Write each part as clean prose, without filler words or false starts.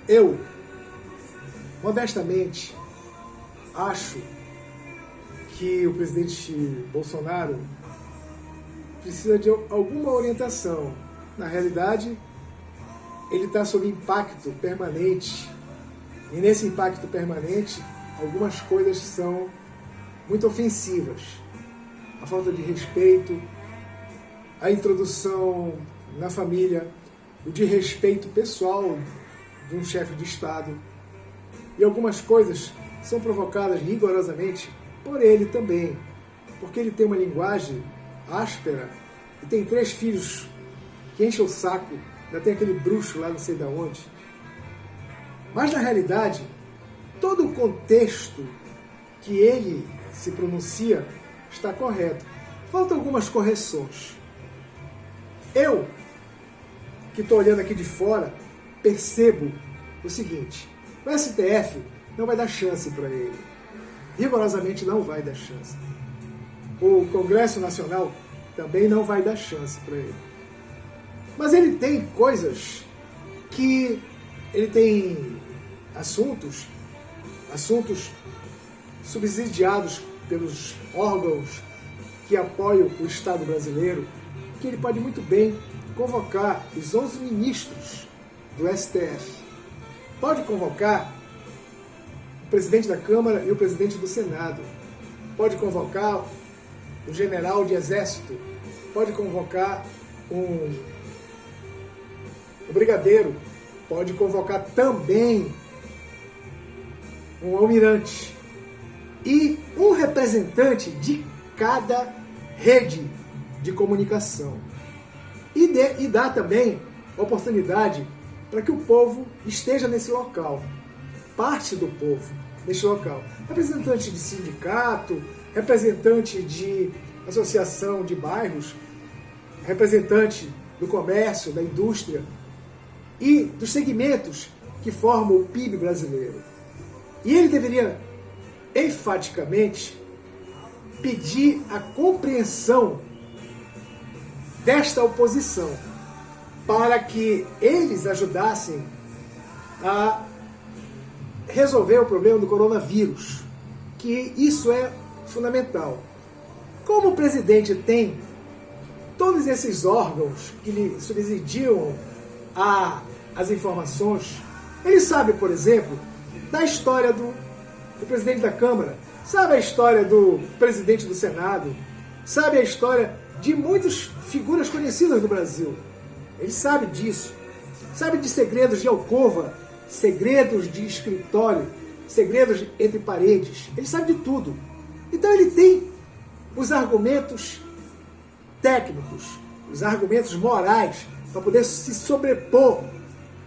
Eu, modestamente, acho que o presidente Bolsonaro precisa de alguma orientação. Na realidade, ele está sob impacto permanente. E nesse impacto permanente, algumas coisas são muito ofensivas. A falta de respeito, a introdução na família, o desrespeito pessoal de um chefe de Estado. E algumas coisas são provocadas rigorosamente por ele também, porque ele tem uma linguagem áspera e tem 3 filhos que enchem o saco, ainda tem aquele bruxo lá não sei de onde. Mas na realidade, todo o contexto que ele se pronuncia está correto. Faltam algumas correções. Eu, que estou olhando aqui de fora, percebo o seguinte: o STF não vai dar chance para ele. Rigorosamente não vai dar chance. O Congresso Nacional também não vai dar chance para ele. Mas ele tem coisas que... Ele tem assuntos subsidiados pelos órgãos que apoiam o Estado brasileiro, que ele pode muito bem convocar os 11 ministros do STF. Pode convocar o presidente da Câmara e o presidente do Senado. Pode convocar o general de exército. Pode convocar o brigadeiro. Pode convocar também um almirante. E um representante de cada rede de comunicação. E dá também oportunidade para que o povo esteja nesse local. Parte do povo nesse local. Representante de sindicato, representante de associação de bairros, representante do comércio, da indústria e dos segmentos que formam o PIB brasileiro. E ele deveria enfaticamente pedir a compreensão desta oposição para que eles ajudassem a resolver o problema do coronavírus, que isso é fundamental. Como o presidente tem todos esses órgãos que lhe subsidiam as informações, ele sabe, por exemplo, da história do presidente da Câmara, sabe a história do presidente do Senado, sabe a história de muitas figuras conhecidas do Brasil. Ele sabe disso. Sabe de segredos de alcova, segredos de escritório, segredos entre paredes. Ele sabe de tudo. Então ele tem os argumentos técnicos, os argumentos morais para poder se sobrepor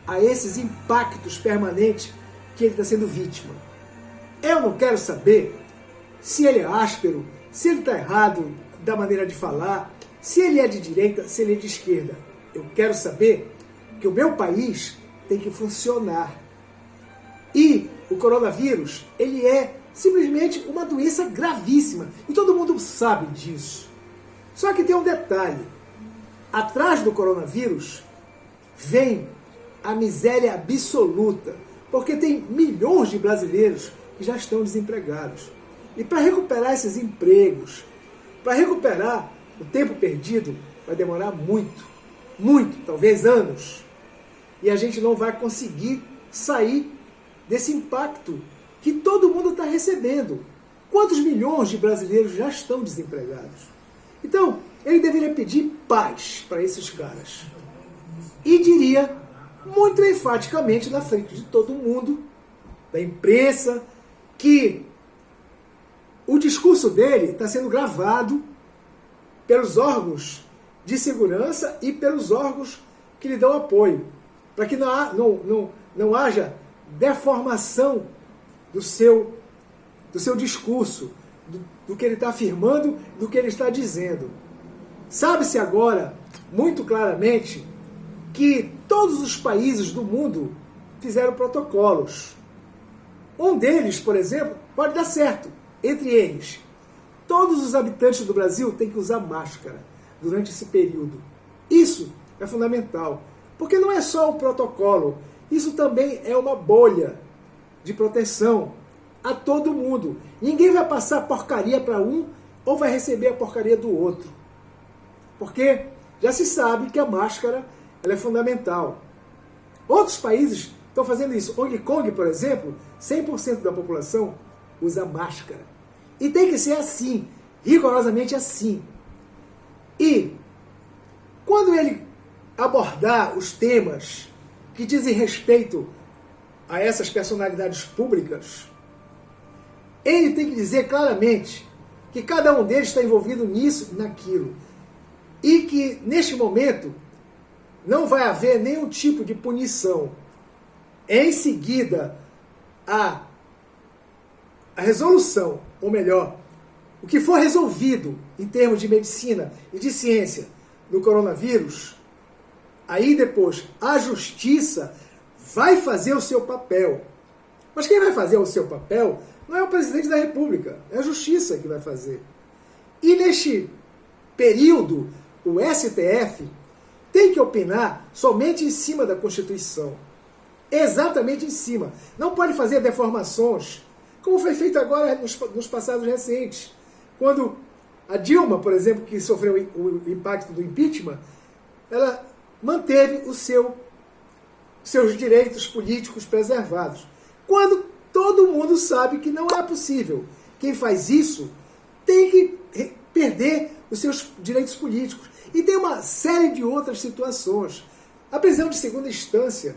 a esses impactos permanentes que ele está sendo vítima. Eu não quero saber se ele é áspero, se ele está errado da maneira de falar, se ele é de direita, se ele é de esquerda. Eu quero saber que o meu país tem que funcionar. E o coronavírus, ele é simplesmente uma doença gravíssima. E todo mundo sabe disso. Só que tem um detalhe. Atrás do coronavírus vem a miséria absoluta. Porque tem milhões de brasileiros que já estão desempregados. E para recuperar esses empregos, para recuperar o tempo perdido, vai demorar muito, talvez anos. E a gente não vai conseguir sair desse impacto que todo mundo está recebendo. Quantos milhões de brasileiros já estão desempregados? Então, ele deveria pedir paz para esses caras. E diria, muito enfaticamente, na frente de todo mundo, da imprensa, que o discurso dele está sendo gravado pelos órgãos de segurança e pelos órgãos que lhe dão apoio, para que não haja deformação do seu discurso, do que ele está afirmando, do que ele está dizendo. Sabe-se agora, muito claramente, que todos os países do mundo fizeram protocolos. Um deles, por exemplo, pode dar certo. Entre eles, todos os habitantes do Brasil têm que usar máscara durante esse período. Isso é fundamental, porque não é só o protocolo, Isso também é uma bolha de proteção a todo mundo. Ninguém vai passar porcaria para um ou vai receber a porcaria do outro. Porque já se sabe que a máscara ela é fundamental. Outros países estão fazendo isso. Hong Kong, por exemplo, 100% da população usa máscara. E tem que ser assim, rigorosamente assim. E quando ele abordar os temas que dizem respeito a essas personalidades públicas, ele tem que dizer claramente que cada um deles está envolvido nisso e naquilo. E que, neste momento, não vai haver nenhum tipo de punição. Em seguida, a resolução, ou melhor, o que for resolvido em termos de medicina e de ciência do coronavírus, aí depois a justiça vai fazer o seu papel. Mas quem vai fazer o seu papel não é o presidente da República, é a justiça que vai fazer. E neste período, o STF tem que opinar somente em cima da Constituição. Exatamente em cima. Não pode fazer deformações, como foi feito agora nos passados recentes. Quando a Dilma, por exemplo, que sofreu o impacto do impeachment, ela manteve seus direitos políticos preservados. Quando todo mundo sabe que não é possível. Quem faz isso tem que perder os seus direitos políticos. E tem uma série de outras situações. A prisão de segunda instância,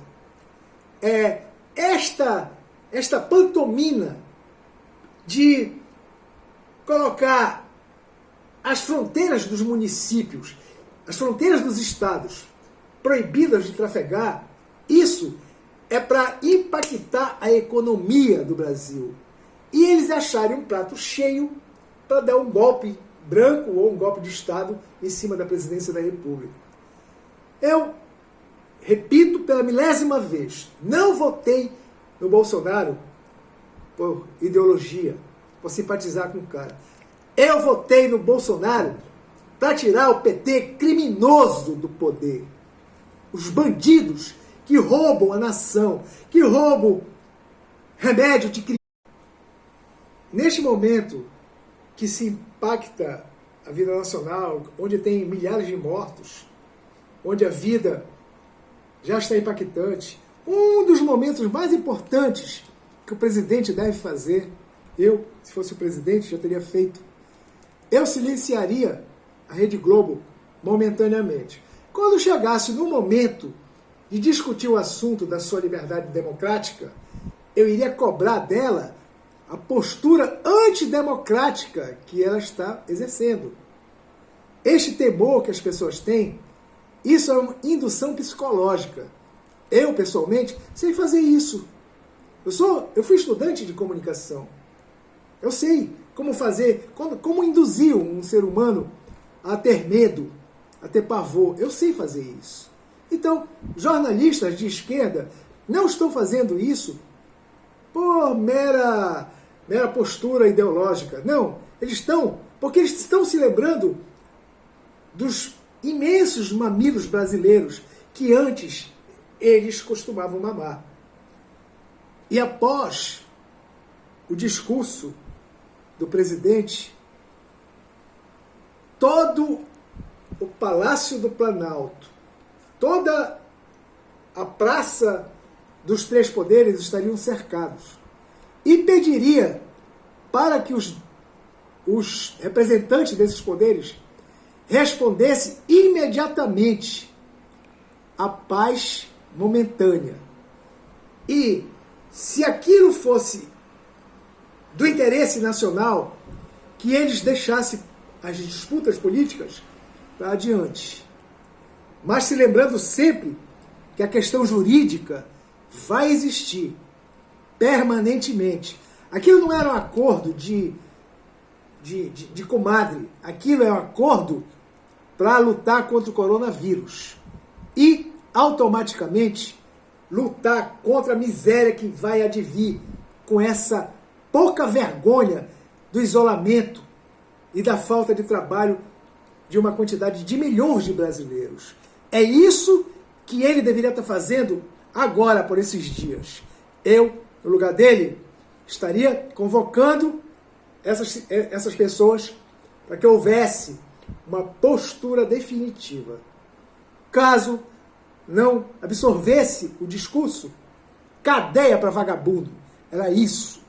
esta pantomima de colocar as fronteiras dos municípios, as fronteiras dos estados proibidas de trafegar, isso é para impactar a economia do Brasil. E eles acharem um prato cheio para dar um golpe branco ou um golpe de Estado em cima da presidência da República. Eu repito pela milésima vez, não votei no Bolsonaro por ideologia, por simpatizar com o cara. Eu votei no Bolsonaro para tirar o PT criminoso do poder. Os bandidos que roubam a nação, que roubam remédio de criança. Neste momento que se impacta a vida nacional, onde tem milhares de mortos, onde a vida já está impactante, um dos momentos mais importantes que o presidente deve fazer, eu, se fosse o presidente, já teria feito, eu silenciaria a Rede Globo momentaneamente. Quando chegasse no momento de discutir o assunto da sua liberdade democrática, eu iria cobrar dela a postura antidemocrática que ela está exercendo. Este temor que as pessoas têm, isso é uma indução psicológica. Eu, pessoalmente, sei fazer isso. Eu fui estudante de comunicação. Eu sei como fazer, como induzir um ser humano a ter medo, a ter pavor. Eu sei fazer isso. Então, jornalistas de esquerda não estão fazendo isso por mera postura ideológica. Não, porque eles estão se lembrando dos imensos mamilos brasileiros que antes eles costumavam mamar. E após o discurso do presidente, todo o Palácio do Planalto, toda a Praça dos Três Poderes estariam cercados. E pediria para que os representantes desses poderes respondessem imediatamente a paz momentânea. E se aquilo fosse do interesse nacional, que eles deixassem as disputas políticas para adiante. Mas se lembrando sempre que a questão jurídica vai existir permanentemente. Aquilo não era um acordo de comadre, aquilo é um acordo para lutar contra o coronavírus. E, automaticamente, lutar contra a miséria que vai advir com essa pouca vergonha do isolamento e da falta de trabalho de uma quantidade de milhões de brasileiros. É isso que ele deveria estar fazendo agora, por esses dias. Eu, no lugar dele, estaria convocando essas pessoas para que houvesse uma postura definitiva. Caso não absorvesse o discurso, cadeia para vagabundo. Era isso